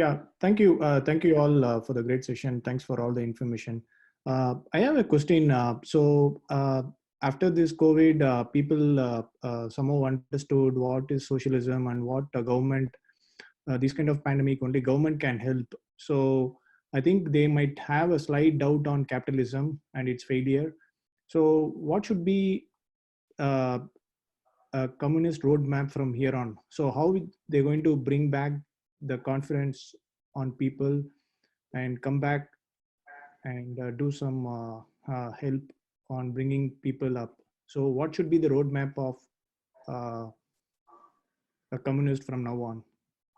Yeah, thank you all for the great session. Thanks for all the information. I have a question. After this COVID, people somehow understood what is socialism and what government, this kind of pandemic, only government can help. So I think they might have a slight doubt on capitalism and its failure. So what should be uh, a communist roadmap from here on? So how they're going to bring back the confidence on people and come back and do some help on bringing people up. So what should be the roadmap of uh, a communist from now on?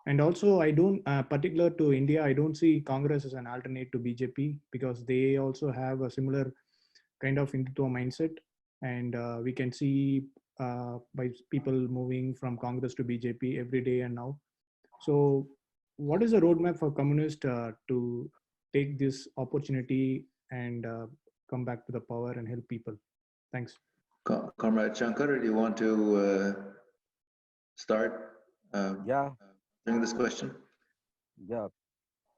And also, I don't, particular to India, I don't see Congress as an alternate to BJP because they also have a similar kind of Hindutva mindset. And we can see by people moving from Congress to BJP every day and now. So what is the roadmap for communists to take this opportunity and come back to the power and help people? Thanks. Comrade Shankar, do you want to start Yeah, answering this question? yeah.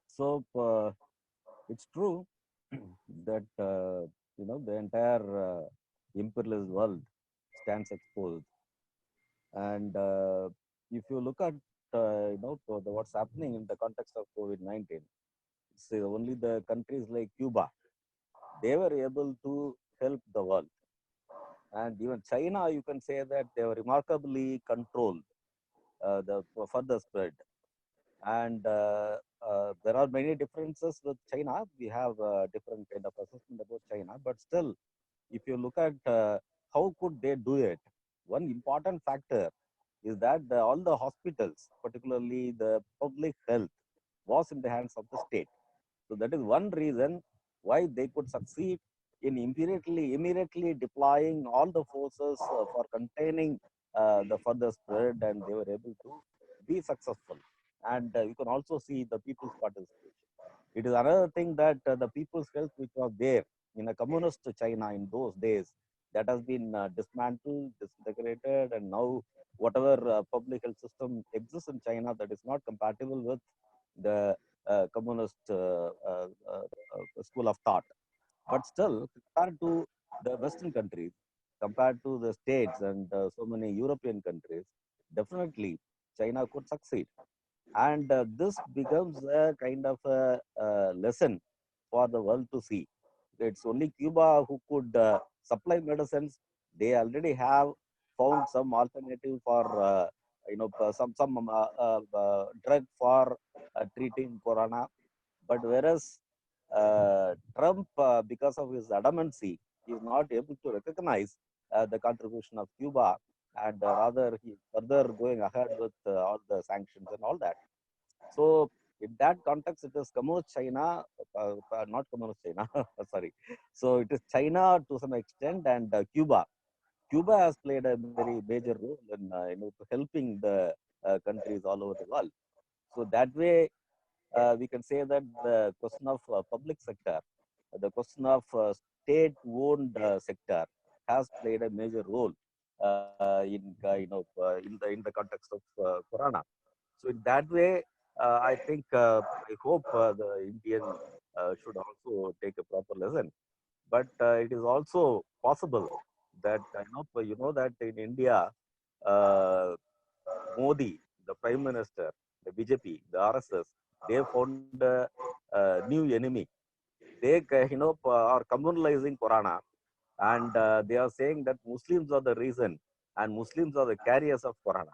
So it's true that the entire imperialist world stands exposed, and if you look at what's happening in the context of COVID-19, say only the countries like Cuba, they were able to help the world, and even China, you can say that they were remarkably controlled the further spread. And there are many differences with China. We have different kind of assessment about China, but still, if you look at how could they do it, one important factor is that all the hospitals, particularly the public health, was in the hands of the state. So that is one reason why they could succeed in immediately deploying all the forces for containing the further spread, and they were able to be successful. And you can also see the people's participation. It is another thing that the people's health, which was there in a communist China in those days, that has been dismantled, disintegrated, and now whatever public health system exists in China, that is not compatible with the communist school of thought. But still, compared to the Western countries, compared to the states and so many European countries, definitely China could succeed. And this becomes a kind of a lesson for the world to see. It's only Cuba who could supply medicines. They already have found some alternative for some drug for treating corona. But whereas Trump, because of his adamancy, is not able to recognize the contribution of Cuba, and rather he further going ahead with all the sanctions and all that. So in that context, it is communist China, not communist China, sorry. So it is China to some extent, and Cuba. Cuba has played a very major role in helping the countries all over the world. So that way, we can say that the question of public sector, the question of state-owned sector, has played a major role in the context of Corona. So in that way, I think I hope the Indian should also take a proper lesson. But it is also possible that you know that in India, uh, Modi, the Prime Minister, the BJP, the RSS, they found a new enemy. They are communalizing Corona, and they are saying that Muslims are the reason and Muslims are the carriers of Corona.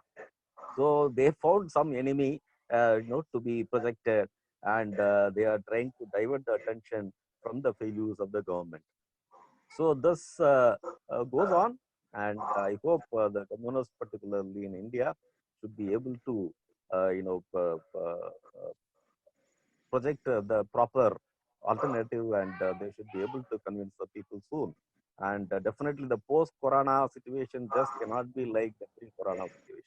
So they found some enemy, to be projected, and they are trying to divert the attention from the failures of the government. So this goes on, and I hope the communists, particularly in India, should be able to, project the proper alternative, and they should be able to convince the people soon. And definitely, the post-Corona situation just cannot be like the pre-Corona situation.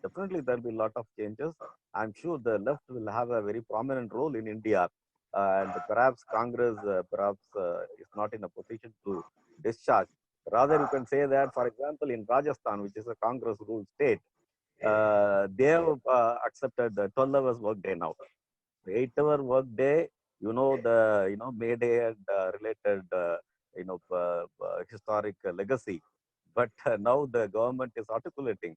Definitely, there will be a lot of changes. I'm sure the left will have a very prominent role in India, and perhaps Congress, perhaps is not in a position to discharge. Rather, you can say that, for example, in Rajasthan, which is a Congress-ruled state, they have accepted the 12 hours work day now. 8-hour work day, May Day and related, historic legacy. But now the government is articulating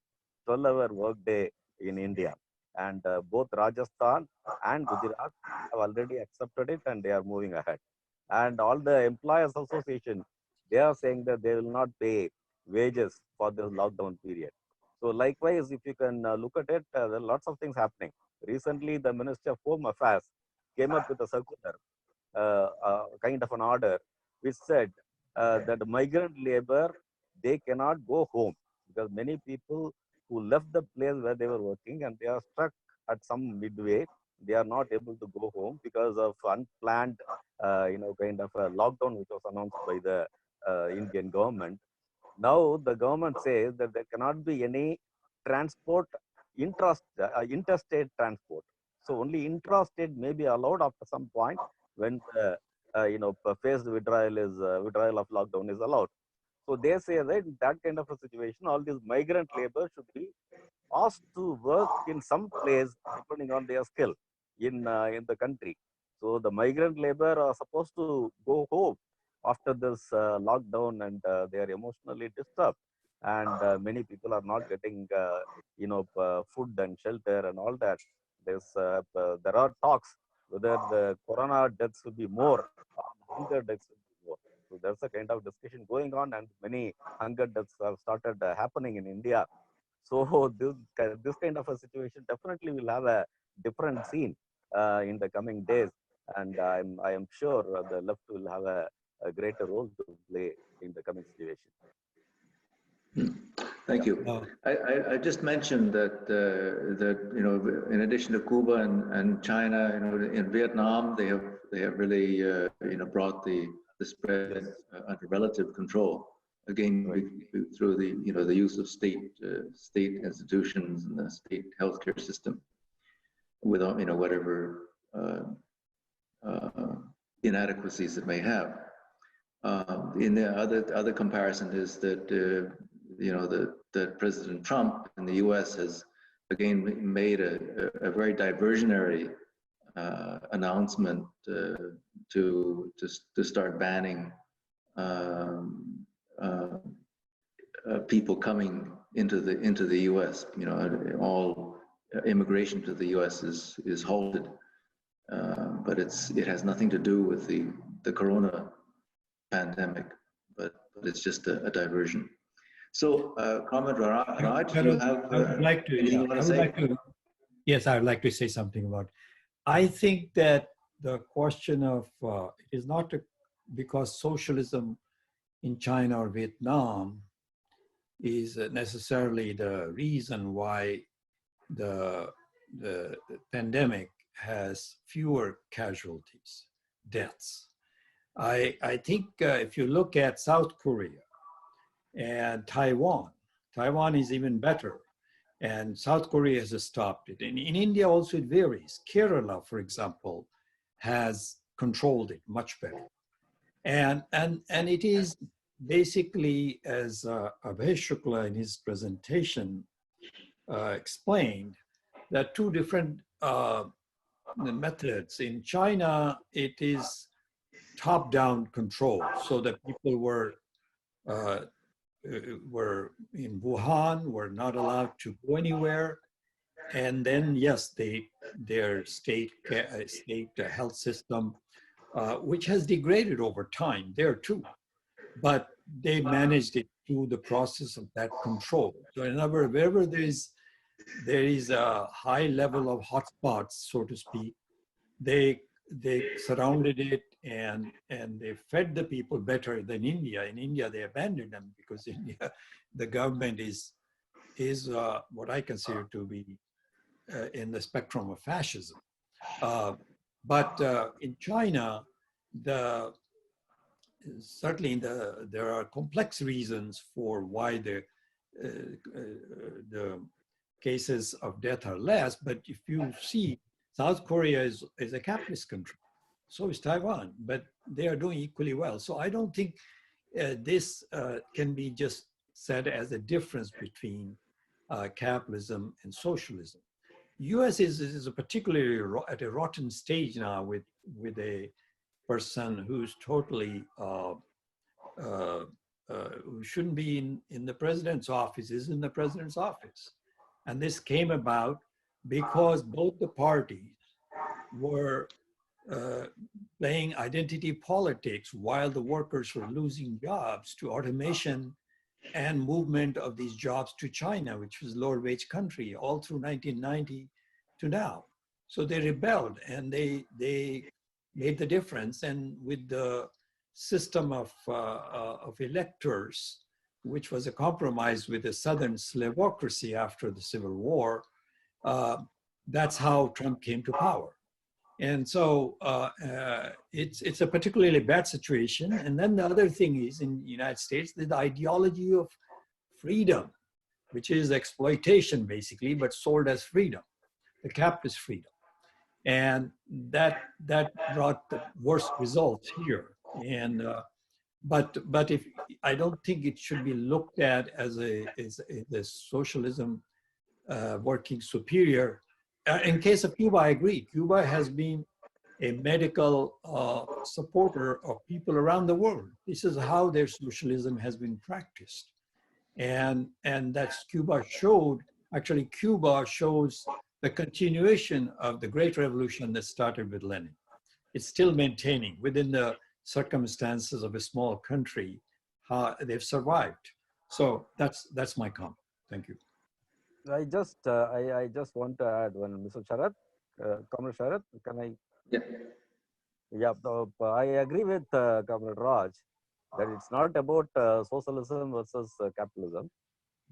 12-hour work day in India. And both Rajasthan and Gujarat have already accepted it and they are moving ahead. And all the employers association, they are saying that they will not pay wages for this lockdown period. So likewise, if you can look at it, there are lots of things happening. Recently, the Ministry of Home Affairs came up with a circular, kind of an order, which said that migrant labor, they cannot go home because many people who left the place where they were working and they are stuck at some midway, they are not able to go home because of unplanned, kind of a lockdown which was announced by the Indian government. Now the government says that there cannot be any transport, interstate transport. So only intrastate may be allowed after some point when the phased withdrawal of lockdown is allowed. So they say that in that kind of a situation, all these migrant labor should be asked to work in some place depending on their skill in the country. So the migrant labor are supposed to go home after this lockdown, and they are emotionally disturbed. And many people are not getting, food and shelter and all that. There are talks whether the corona deaths will be more or hunger deaths will be more. So there's a kind of discussion going on, and many hunger deaths have started happening in India. So this kind of a situation definitely will have a different scene in the coming days, and I am sure the left will have a greater role to play in the coming situation. Thank you. I just mentioned that in addition to Cuba and China, in Vietnam they have really brought the spread under relative control. Again, through the use of state institutions and the state healthcare system, without whatever inadequacies it may have. In the other comparison is that that President Trump in the U.S. has again made a very diversionary announcement to start banning people coming into the U.S. All immigration to the U.S. is halted, but it has nothing to do with the corona pandemic, but it's just a diversion. So, Comrade Raj, do you have anything you want to say? Yes, I would like to say something about. I think that the question of it is not because socialism in China or Vietnam is necessarily the reason why the pandemic has fewer casualties, deaths. I think if you look at South Korea and Taiwan is even better. And South Korea has stopped it. In India also it varies. Kerala, for example, has controlled it much better. And it is basically, as Abhay Shukla in his presentation explained, that two different methods. In China, it is top-down control, so that people were in Wuhan, were not allowed to go anywhere. And then, yes, their state health system, which has degraded over time there too, but they managed it through the process of that control. So in other words, wherever there is a high level of hotspots, so to speak, they surrounded it and they fed the people better than India. In India, they abandoned them because India, the government is what I consider to be in the spectrum of fascism. But in China, certainly there are complex reasons for why the cases of death are less. But if you see, South Korea is a capitalist country. So is Taiwan, but they are doing equally well. So I don't think this can be just said as a difference between capitalism and socialism. U.S. is a particularly at a rotten stage now with a person who's totally who shouldn't be in the president's office, is in the president's office. And this came about because both the parties were playing identity politics while the workers were losing jobs to automation and movement of these jobs to China, which was a lower wage country, all through 1990 to now. So they rebelled and they made the difference. And with the system of electors, which was a compromise with the Southern slavocracy after the Civil War, that's how Trump came to power. And so it's a particularly bad situation. And then the other thing is, in the United States, the ideology of freedom, which is exploitation basically, but sold as freedom, the capitalist freedom. And that brought the worst results here. And but if I don't think it should be looked at as a socialism working superior. In case of Cuba, I agree. Cuba has been a medical supporter of people around the world. This is how their socialism has been practiced. And that's Cuba showed, actually Cuba shows the continuation of the great revolution that started with Lenin. It's still maintaining within the circumstances of a small country, how they've survived. So that's my comment. Thank you. I just want to add one, Mr. Sharat, Comrade Sharat, can I? Yeah. Yeah, I agree with Comrade Raj that it's not about socialism versus capitalism.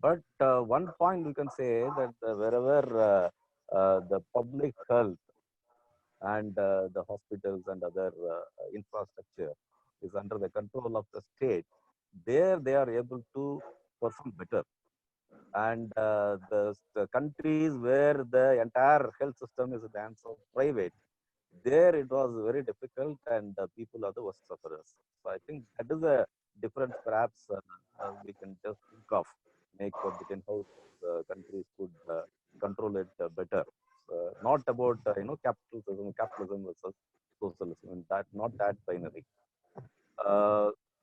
But one point we can say that wherever the public health and the hospitals and other infrastructure is under the control of the state, there they are able to perform better. And the countries where the entire health system is in the hands of private, there it was very difficult and people are the worst sufferers. So I think that is a difference perhaps we can just think of, make between how countries could control it better. Not about capitalism versus socialism, and that not that binary.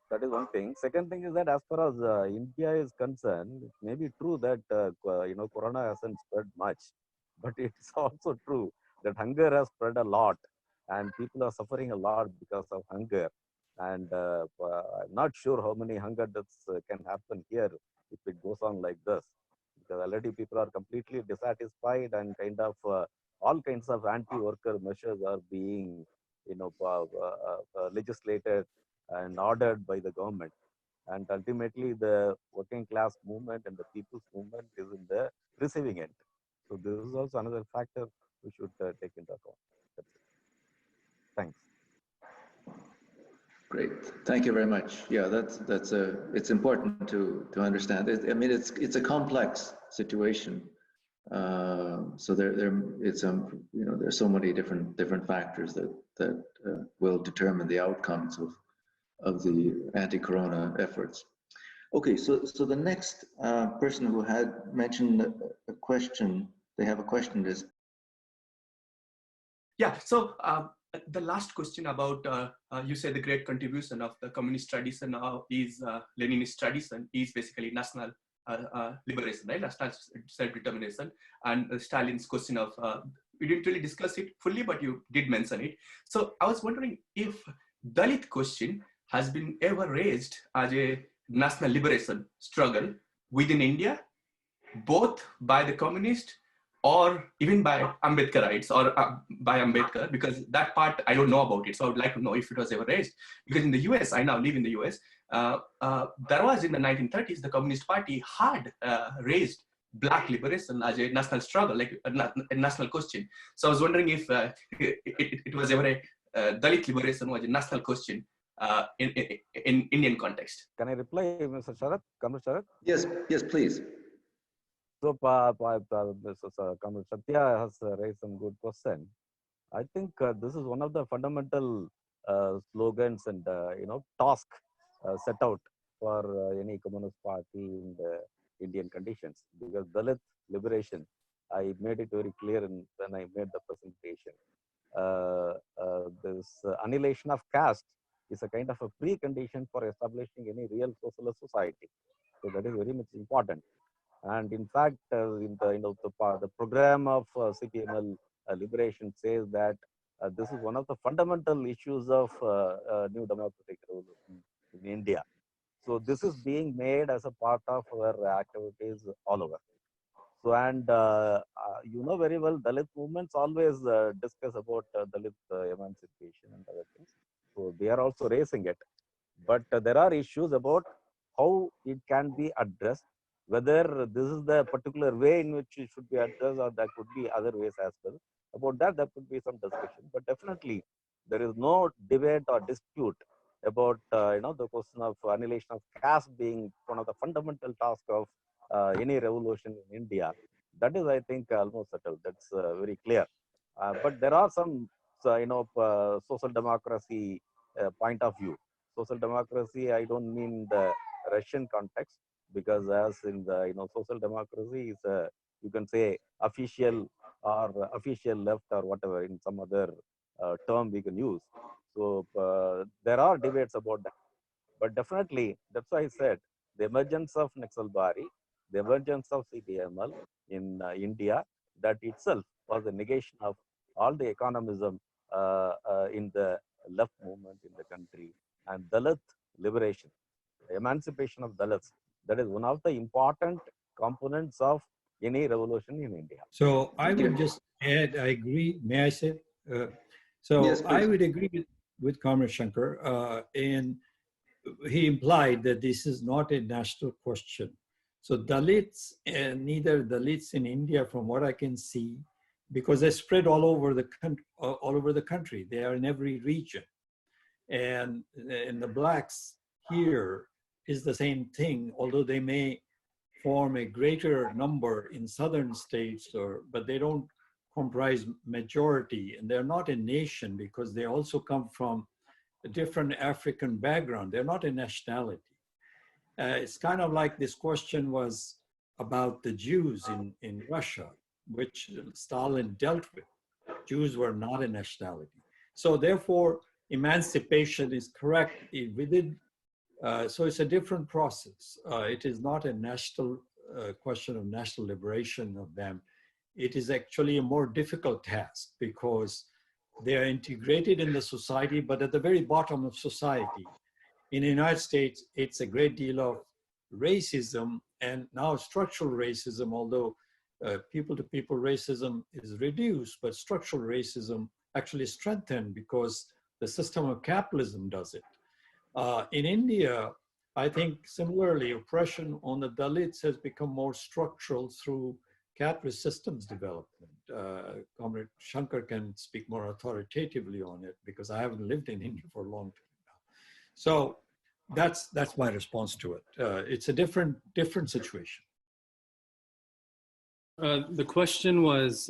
That is one thing. Second thing is that as far as India is concerned, it may be true that Corona hasn't spread much, but it's also true that hunger has spread a lot, and people are suffering a lot because of hunger. And I'm not sure how many hunger deaths can happen here if it goes on like this, because already people are completely dissatisfied and kind of all kinds of anti-worker measures are being, legislated and ordered by the government. And ultimately, the working class movement and the people's movement is in the receiving end. So this is also another factor we should take into account. That's it. Thanks. Great, thank you very much. Yeah, it's important to understand. I mean, it's a complex situation. So there's so many different factors that will determine the outcomes of the anti-corona efforts. Okay, so the next person who had mentioned a question, they have a question is. Yeah, so the last question about, you said the great contribution of the communist tradition is Leninist tradition is basically national liberation, right? National self-determination. And Stalin's question of, we didn't really discuss it fully, but you did mention it. So I was wondering if Dalit question has been ever raised as a national liberation struggle within India, both by the communist or even by Ambedkarites or by Ambedkar, because that part I don't know about it. So I would like to know if it was ever raised. Because in the US, I now live in the US, there was in the 1930s, the Communist Party had raised Black liberation as a national struggle, like a national question. So I was wondering if it was ever a Dalit liberation was a national question in Indian context. Can I reply, Mr. Sharat? Comrade Sharat? Yes, please. So, Comrade Satya has raised some good question. I think this is one of the fundamental slogans and task set out for any communist party in the Indian conditions, because Dalit liberation I made it very clear when I made the presentation. This annihilation of caste is a kind of a precondition for establishing any real socialist society. So that is very much important. And in fact, in the the program of CPML liberation says that this is one of the fundamental issues of new democratic revolution in India. So this is being made as a part of our activities all over. So, and you know very well, Dalit movements always discuss about Dalit emancipation and other things. So they are also raising it. But there are issues about how it can be addressed, whether this is the particular way in which it should be addressed, or there could be other ways as well. About that, there could be some discussion. But definitely, there is no debate or dispute about the question of annihilation of caste being one of the fundamental tasks of any revolution in India. That is, I think, almost settled. That's very clear. But there are some, social democracy point of view. Social democracy, I don't mean the Russian context, because as in the social democracy is a, you can say, official or official left or whatever in some other term we can use. So there are debates about that. But definitely, that's why I said the emergence of Naxalbari, the emergence of CPML in India, that itself was a negation of all the economism in the left movement in the country. And Dalit liberation, the emancipation of Dalits, that is one of the important components of any revolution in India. So I Thank would you. just add, I agree. May I say? Yes, I please. would agree with Comrade Shankar, and he implied that this is not a national question. So Dalits, neither Dalits in India, from what I can see, because they spread all over the country. They are in every region, and the blacks here is the same thing. Although they may form a greater number in southern states, but they don't comprise majority, and they're not a nation because they also come from a different African background. They're not a nationality. It's kind of like this question was about the Jews in Russia, which Stalin dealt with. Jews were not a nationality. So therefore, emancipation is correct within, so it's a different process. It is not a national question of national liberation of them. It is actually a more difficult task because they are integrated in the society, but at the very bottom of society. In the United States, it's a great deal of racism and now structural racism, although people-to-people racism is reduced, but structural racism actually strengthened because the system of capitalism does it. In India, I think similarly, oppression on the Dalits has become more structural through capitalist systems development. Comrade Shankar can speak more authoritatively on it because I haven't lived in India for a long time now. So that's my response to it. It's a different situation. The question was,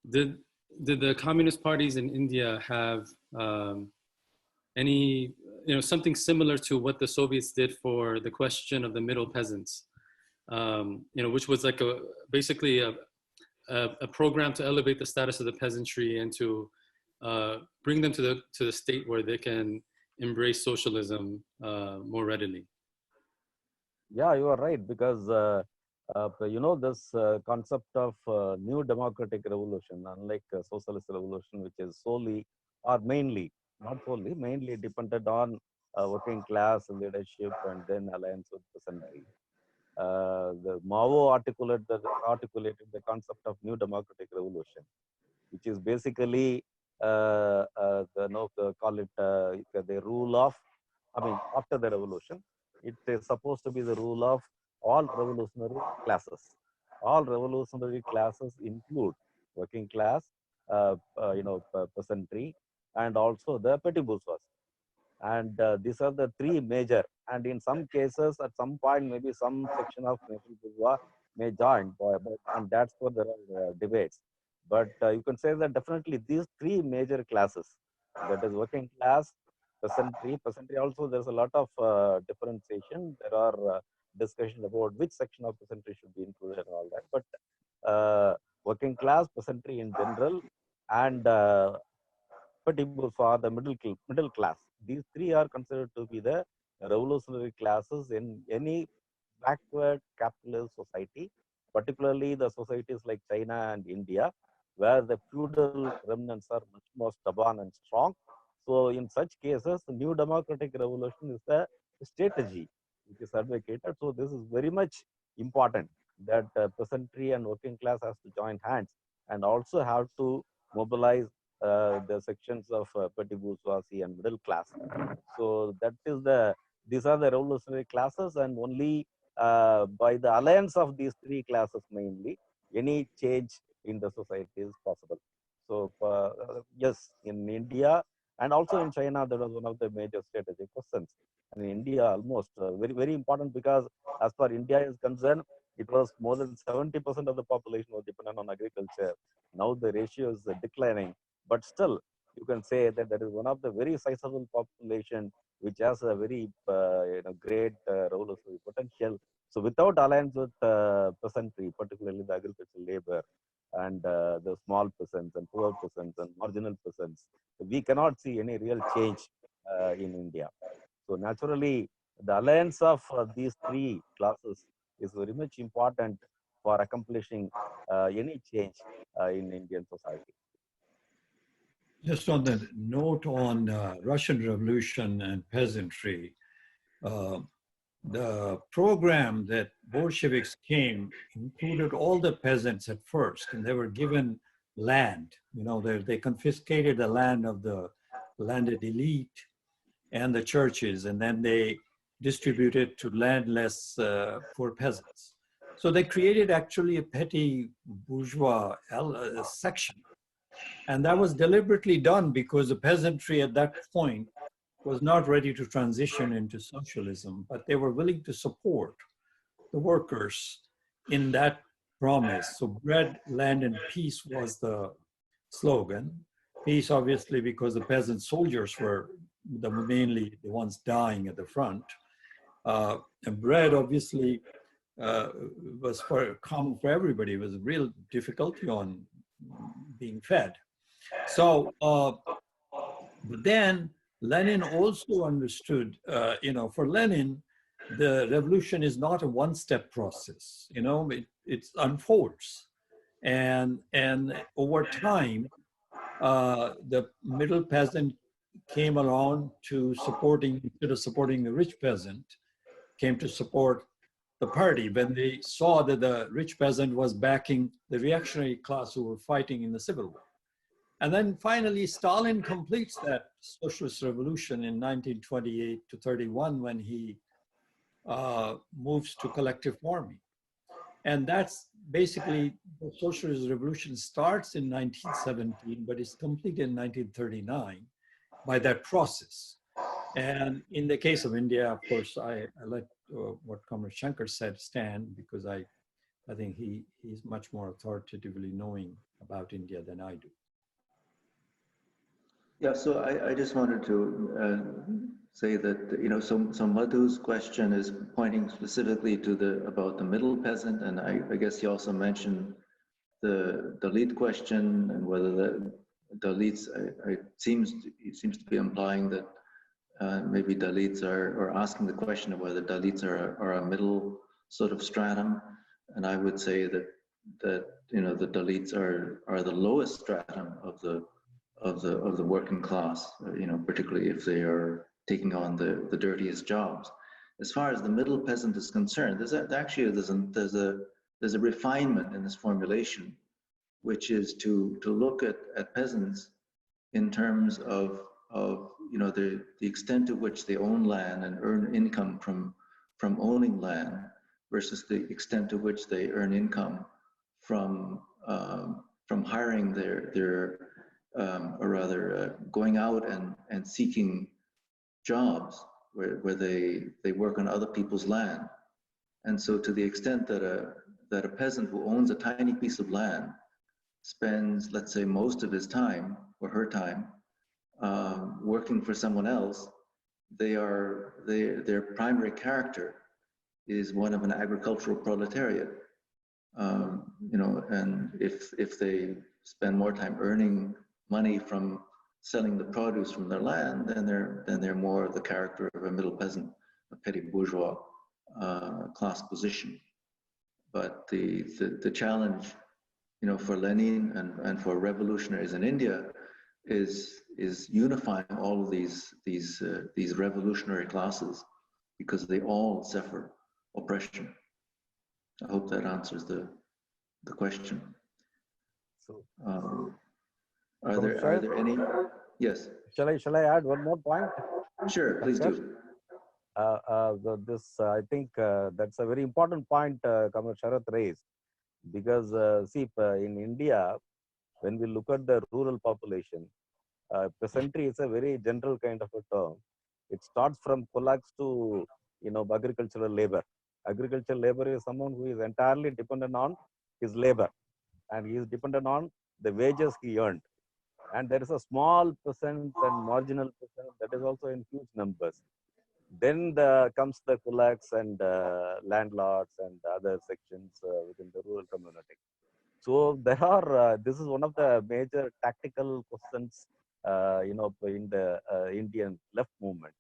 did the communist parties in India have any, something similar to what the Soviets did for the question of the middle peasants, which was like basically a program to elevate the status of the peasantry and to bring them to the state where they can embrace socialism more readily. Yeah, you are right, because this concept of new democratic revolution, unlike socialist revolution, which is solely or mainly, not solely, mainly depended on working class leadership and then alliance with peasantry. The Mao articulated the concept of new democratic revolution, which is basically call it the rule of, after the revolution, it is supposed to be the rule of all revolutionary classes. All revolutionary classes include working class, peasantry, and also the petty bourgeois. And these are the three major. And in some cases, at some point, maybe some section of petty bourgeois may join, and that's where there are debates. But you can say that definitely these three major classes, that is working class, peasantry also, there's a lot of differentiation. There are discussion about which section of peasantry should be included and all that. But working class, peasantry in general, and petty bourgeois, the middle class. These three are considered to be the revolutionary classes in any backward capitalist society, particularly the societies like China and India, where the feudal remnants are much more stubborn and strong. So in such cases, the new democratic revolution is the strategy which is advocated. So this is very much important that peasantry and working class has to join hands and also have to mobilize the sections of petty bourgeoisie and middle class. So that is these are the revolutionary classes, and only by the alliance of these three classes mainly, any change in the society is possible. So yes, in India and also in China, that was one of the major strategic questions. And in India, almost very, very important, because as far India is concerned, it was more than 70% of the population was dependent on agriculture. Now the ratio is declining, but still you can say that there is one of the very sizable population which has a very great revolutionary potential. So without alliance with peasantry, particularly the agricultural labor and the small peasants and poor peasants and marginal peasants, we cannot see any real change in India. So naturally, the alliance of these three classes is very much important for accomplishing any change in Indian society. Just on the note on Russian Revolution and peasantry, the program that Bolsheviks came included all the peasants at first, and they were given land. You know, they confiscated the land of the landed elite and the churches, and then they distributed to landless poor peasants. So they created actually a petty bourgeois section. And that was deliberately done because the peasantry at that point was not ready to transition into socialism, but they were willing to support the workers in that promise. So bread, land, and peace was the slogan. Peace, obviously, because the peasant soldiers were mainly the ones dying at the front. And bread, obviously, was common for everybody. It was a real difficulty on being fed. So, but then Lenin also understood, for Lenin, the revolution is not a one-step process. It unfolds, and over time, the middle peasant came along to instead of supporting the rich peasant, came to support the party when they saw that the rich peasant was backing the reactionary class who were fighting in the civil war. And then finally, Stalin completes that socialist revolution in 1928 to 31 when he moves to collective farming. And that's basically, the socialist revolution starts in 1917, but is completed in 1939 by that process. And in the case of India, of course, I let what Comrade Shankar said stand, because I think he's much more authoritatively knowing about India than I do. Yeah, so I just wanted to say that, so Madhu's question is pointing specifically to about the middle peasant, and I guess he also mentioned the Dalit question, and whether the Dalits, it seems to be implying that maybe Dalits or asking the question of whether Dalits are a middle sort of stratum, and I would say that the Dalits are the lowest stratum of the working class, particularly if they are taking on the dirtiest jobs. As far as the middle peasant is concerned, there's a refinement in this formulation, which is to look at peasants in terms of the extent to which they own land and earn income from owning land, versus the extent to which they earn income from hiring going out and seeking jobs where they work on other people's land. And so to the extent that a peasant who owns a tiny piece of land spends, let's say, most of his time or her time working for someone else, their primary character is one of an agricultural proletariat. You know, and if they spend more time earning money from selling the produce from their land, then they're more the character of a middle peasant, a petty bourgeois class position. But the challenge, you know, for Lenin and for revolutionaries in India is unifying all of these revolutionary classes, because they all suffer oppression. I hope that answers the question. So, Are there any? Yes. shall I add one more point? Sure, please do. I think that's a very important point Comrade Sharath raised, because in India, when we look at the rural population, peasantry is a very general kind of a term. It starts from kulaks to agricultural labor. Agricultural labor is someone who is entirely dependent on his labor, and he is dependent on the wages he earned. And there is a small percent and marginal percent that is also in huge numbers. Then comes the kulaks and landlords and other sections within the rural community. So there are, this is one of the major tactical questions, in the Indian left movement,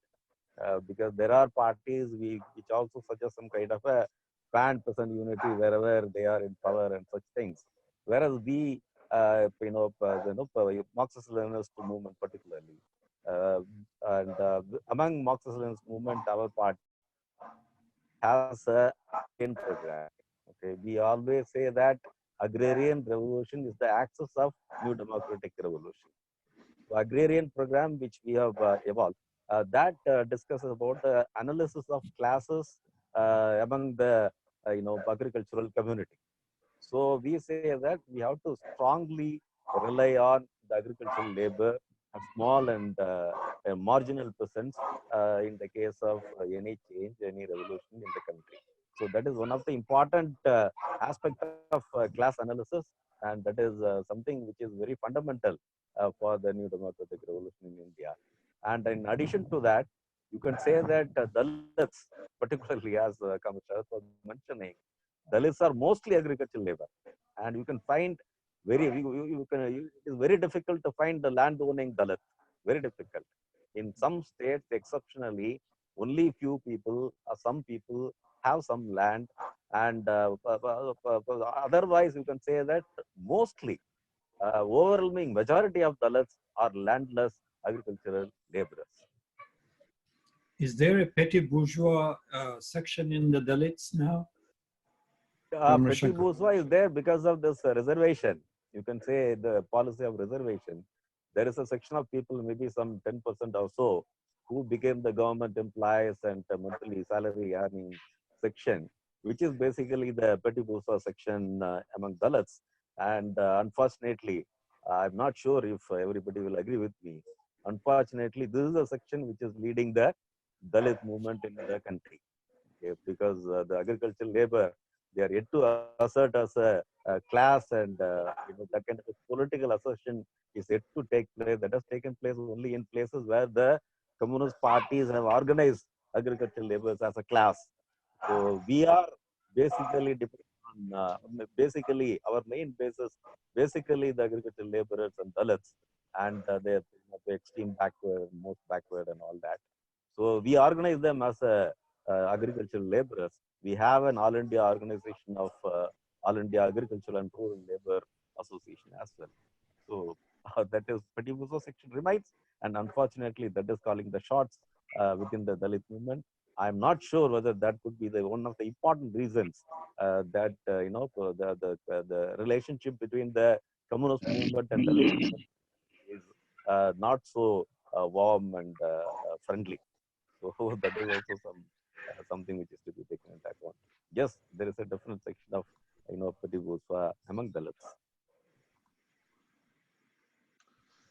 because there are parties which also suggest some kind of a pan-peasant unity wherever they are in power and such things. Whereas we, Marxist-Leninist movement particularly, and among Marxist-Leninist movement, our party has a program. Okay, we always say that agrarian revolution is the axis of new democratic revolution. So agrarian program which we have evolved, that discusses about the analysis of classes among the agricultural community. So we say that we have to strongly rely on the agricultural labor, and small and marginal presence in the case of any change, any revolution in the country. So that is one of the important aspects of class analysis, and that is something which is very fundamental for the new democratic revolution in India. And in addition to that, you can say that Dalits, particularly as Kamar Sharath was mentioning, Dalits are mostly agricultural labor, and you can find it is very difficult to find the land owning Dalit. Very difficult. In some states, exceptionally, only few people or some people have some land, and otherwise you can say that mostly overwhelming majority of Dalits are landless agricultural laborers. Is there a petty bourgeois section in the Dalits now? Petty bourgeois is there because of this reservation. You can say the policy of reservation. There is a section of people, maybe some 10% or so, who became the government employees and monthly salary earning section, which is basically the petty bourgeois section among Dalits. And unfortunately, I'm not sure if everybody will agree with me. Unfortunately, this is a section which is leading the Dalit movement in the country. Okay, because the agricultural labor, they are yet to assert as a class, and that kind of political assertion is yet to take place. That has taken place only in places where the communist parties have organized agricultural laborers as a class. So we are basically depending on basically our main basis, basically the agricultural laborers and Dalits, and they're extreme backward, most backward, and all that. So we organize them as agricultural laborers. We have an All India organization of All India Agricultural and Rural Labor Association as well. So that is petty bourgeois section remains, and unfortunately that is calling the shots within the Dalit movement. I'm not sure whether that could be one of the important reasons that the relationship between the communist movement and Dalit movement is not so warm and friendly. So that is also something which is to be taken into account. Yes, there is a different section of petty bourgeois among Dalits.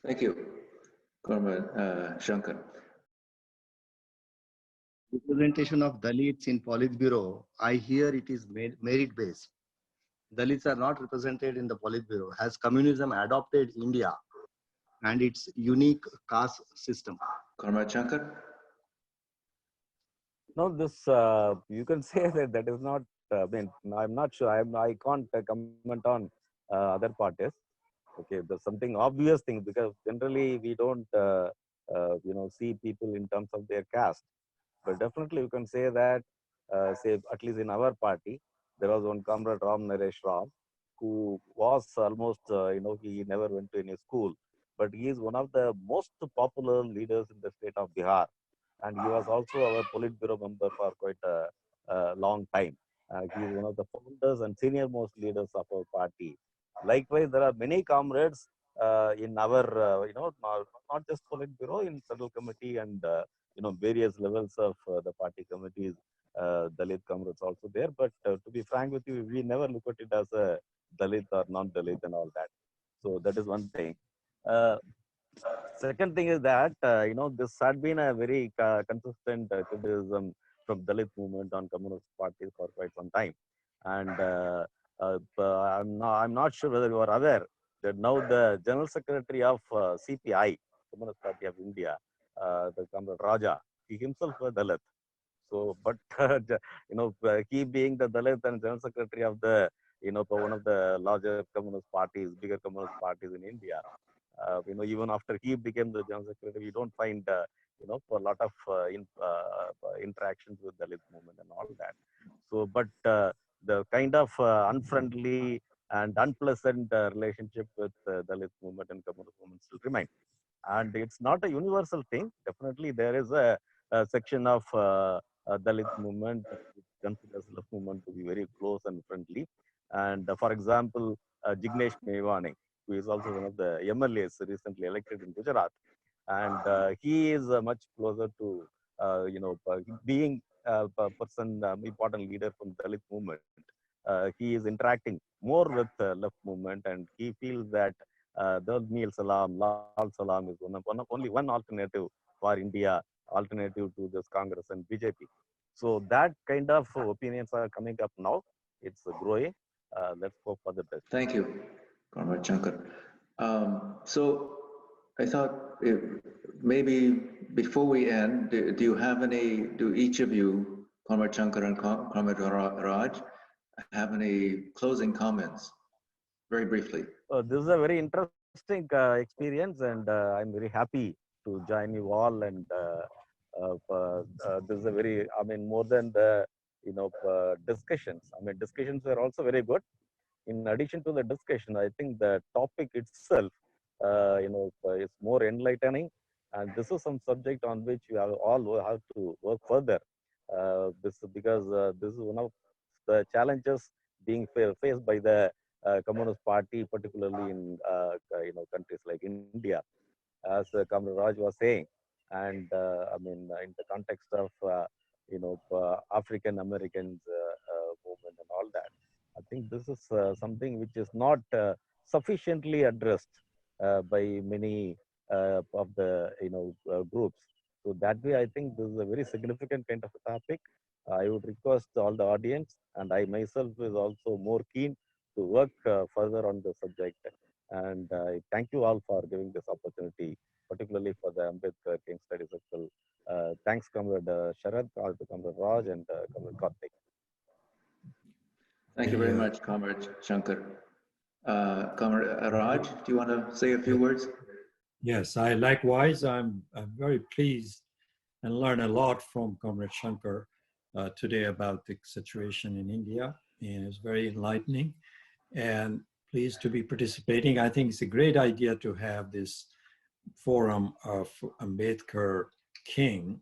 Thank you, Comrade Shankar. Representation of Dalits in Politburo, I hear it is merit-based. Dalits are not represented in the Politburo. Has communism adopted India and its unique caste system? Comrade Shankar? No, this you can say that is not I mean, I'm not sure. I can't comment on other parties. Okay, there's something obvious thing because generally we don't, see people in terms of their caste. But definitely you can say that, say at least in our party, there was one comrade Ram Naresh Ram, who was almost, he never went to any school, but he is one of the most popular leaders in the state of Bihar, and he was also our Politburo member for quite a long time. He is one of the founders and senior most leaders of our party. Likewise, there are many comrades in our, not just Politburo, in Central Committee and various levels of the party committees, Dalit comrades also there. But to be frank with you, we never look at it as a Dalit or non-Dalit and all that. So that is one thing. Second thing is that, this had been a very consistent criticism from Dalit movement on communist parties for quite some time. And I'm not sure whether you are aware that now the General Secretary of CPI, Communist Party of India, the comrade Raja, he himself was Dalit. So, but he being the Dalit and General Secretary of the, one of the larger communist parties, bigger communist parties in India, even after he became the General Secretary, we don't find, a lot of interactions with Dalit movement and all that. So, but the kind of unfriendly and unpleasant relationship with Dalit movement and communist movement still remain. And it's not a universal thing. Definitely, there is a section of Dalit movement which considers left movement to be very close and friendly. And for example, Jignesh Mevani, who is also one of the MLAs recently elected in Gujarat, and he is much closer to, being a person, important leader from Dalit movement. He is interacting more with left movement, and he feels that Dal Salam, Lal Salam is only one alternative for India, alternative to this Congress and BJP. So that kind of opinions are coming up now. It's growing. Let's hope for the best. Thank you, Comrade Shankar. So I thought maybe before we end, do each of you, Comrade Shankar and Comrade Raj, have any closing comments, very briefly? This is a very interesting experience, and I'm very happy to join you all. And this is a very, more than the, discussions. Discussions were also very good. In addition to the discussion, I think the topic itself, is more enlightening. And this is some subject on which we all have to work further. Because this is one of the challenges being faced by the Communist Party, particularly in countries like India, as Comrade Raj was saying, and in the context of African Americans movement and all that. I think this is something which is not sufficiently addressed by many of the groups. So that way, I think this is a very significant kind of a topic. I would request all the audience, and I myself is also more keen to work further on the subject. And I thank you all for giving this opportunity, particularly for the Ambedkar King Study Circle. Thanks, Comrade Sharad, Comrade Raj, and Comrade Karthik. Thank you very much, Comrade Shankar. Comrade Raj, do you want to say a few words? Yes, likewise, I'm very pleased and learn a lot from Comrade Shankar today about the situation in India, and it's very enlightening and pleased to be participating. I think it's a great idea to have this forum of Ambedkar King,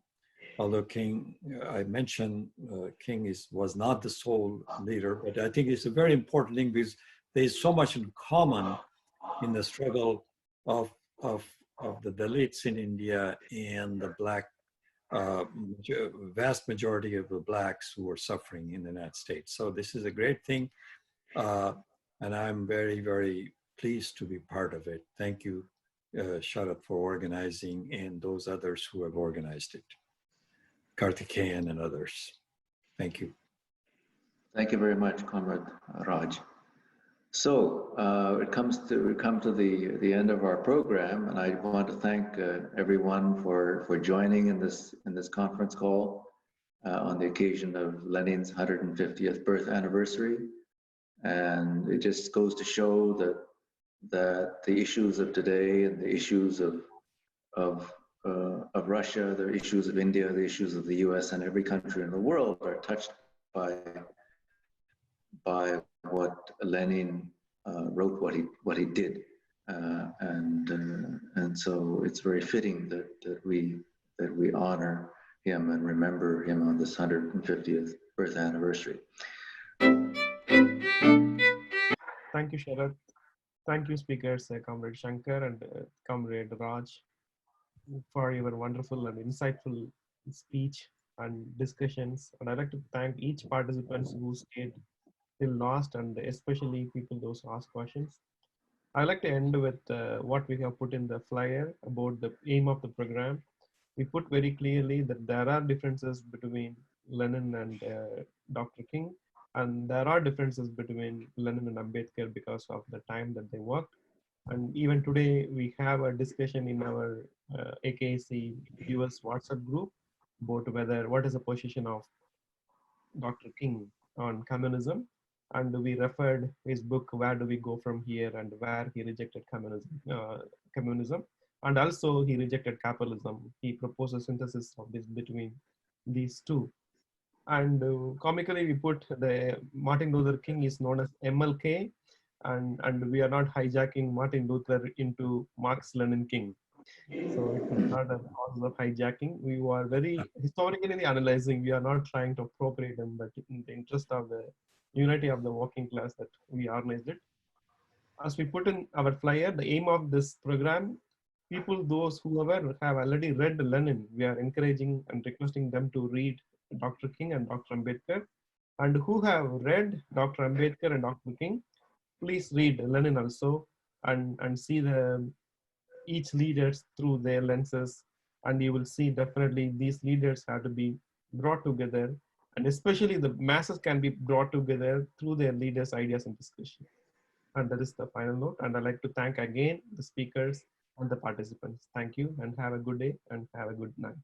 although King, I mentioned King was not the sole leader, but I think it's a very important thing because there's so much in common in the struggle of the Dalits in India and the Black, vast majority of the Blacks who are suffering in the United States. So this is a great thing. And I'm very, very pleased to be part of it. Thank you, Sharad, for organizing, and those others who have organized it. Karthikeyan and others. Thank you. Thank you very much, Comrade Raj. So we come to the end of our program, and I want to thank everyone for joining in this conference call. on the occasion of Lenin's 150th birth anniversary. And it just goes to show that the issues of today and the issues of Russia, the issues of India, the issues of the US and every country in the world are touched by what Lenin wrote, what he did, and so it's very fitting that we honor him and remember him on this 150th birth anniversary. Thank you, Sharad. Thank you, speakers, Comrade Shankar and Comrade Raj, for your wonderful and insightful speech and discussions. And I'd like to thank each participant who stayed till last, and especially people those who asked questions. I'd like to end with what we have put in the flyer about the aim of the program. We put very clearly that there are differences between Lenin and Dr. King, and there are differences between Lenin and Ambedkar because of the time that they worked. And even today, we have a discussion in our AKSC US WhatsApp group about what is the position of Dr. King on communism. And we referred his book, Where Do We Go From Here, and where he rejected communism. And also he rejected capitalism. He proposed a synthesis of this between these two. And comically, we put the Martin Luther King is known as MLK, and we are not hijacking Martin Luther into Marx Lenin King. So it is not a cause of hijacking. We were very historically analyzing. We are not trying to appropriate them, but in the interest of the unity of the working class, that we organized it. As we put in our flyer, the aim of this program, those whoever have already read Lenin, we are encouraging and requesting them to read Dr. King and Dr. Ambedkar. And who have read Dr. Ambedkar and Dr. King, please read Lenin also, and see each leaders through their lenses, and you will see definitely these leaders have to be brought together, and especially the masses can be brought together through their leaders' ideas and discussion. And that is the final note. And I'd like to thank again the speakers and the participants. Thank you, and have a good day and have a good night.